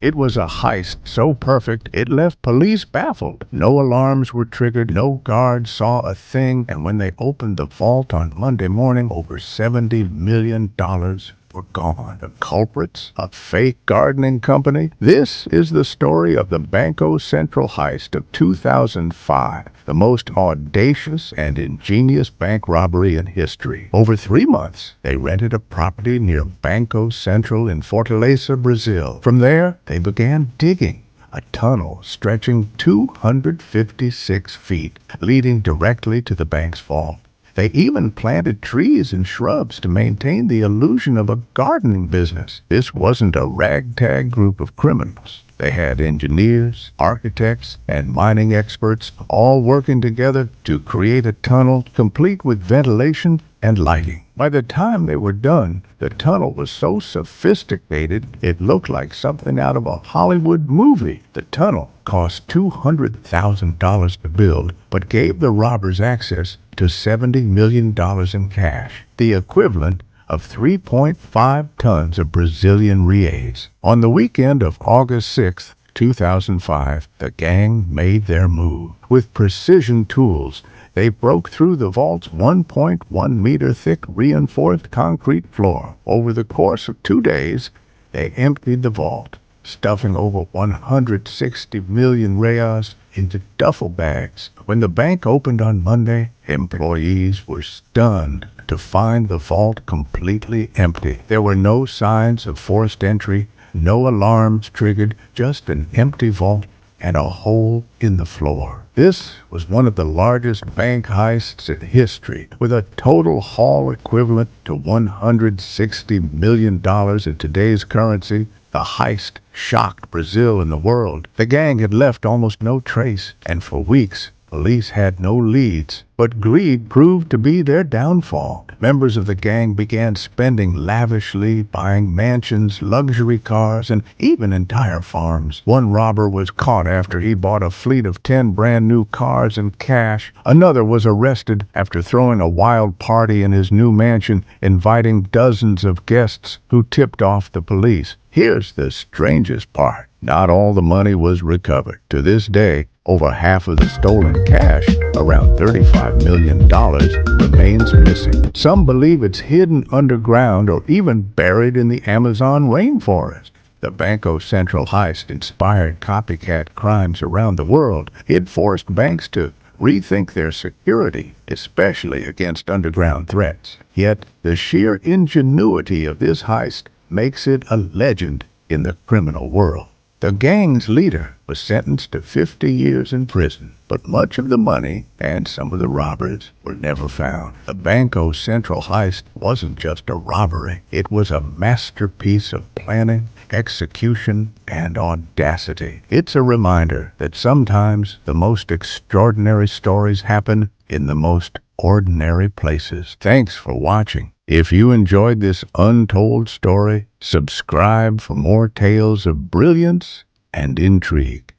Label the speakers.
Speaker 1: It was a heist so perfect it left police baffled. No alarms were triggered, no guards saw a thing, and when they opened the vault on Monday morning, over $70 million were gone. The culprits? A fake gardening company? This is the story of the Banco Central Heist of 2005, the most audacious and ingenious bank robbery in history. Over 3 months, they rented a property near Banco Central in Fortaleza, Brazil. From there, they began digging a tunnel stretching 256 feet, leading directly to the bank's vault. They even planted trees and shrubs to maintain the illusion of a gardening business. This wasn't a ragtag group of criminals. They had engineers, architects, and mining experts all working together to create a tunnel complete with ventilation and lighting. By the time they were done, the tunnel was so sophisticated it looked like something out of a Hollywood movie. The tunnel cost $200,000 to build, but gave the robbers access to $70 million in cash, the equivalent of 3.5 tons of Brazilian reais. On the weekend of August 6, 2005, the gang made their move. With precision tools, they broke through the vault's 1.1-meter thick reinforced concrete floor. Over the course of 2 days, they emptied the vault, stuffing over 160 million reais into duffel bags. When the bank opened on Monday, employees were stunned to find the vault completely empty. There were no signs of forced entry, no alarms triggered, just an empty vault and a hole in the floor. This was one of the largest bank heists in history, with a total haul equivalent to $160 million in today's currency. The heist shocked Brazil and the world. The gang had left almost no trace, and for weeks, police had no leads. But greed proved to be their downfall. Members of the gang began spending lavishly, buying mansions, luxury cars, and even entire farms. One robber was caught after he bought a fleet of 10 brand new cars in cash. Another was arrested after throwing a wild party in his new mansion, inviting dozens of guests who tipped off the police. Here's the strangest part. Not all the money was recovered. To this day, over half of the stolen cash, around $35 million, remains missing. Some believe it's hidden underground or even buried in the Amazon rainforest. The Banco Central Heist inspired copycat crimes around the world. It forced banks to rethink their security, especially against underground threats. Yet, the sheer ingenuity of this heist makes it a legend in the criminal world. The gang's leader was sentenced to 50 years in prison, but much of the money and some of the robbers were never found. The Banco Central Heist wasn't just a robbery. It was a masterpiece of planning, execution, and audacity. It's a reminder that sometimes the most extraordinary stories happen in the most ordinary places. Thanks for watching. If you enjoyed this untold story, subscribe for more tales of brilliance and intrigue.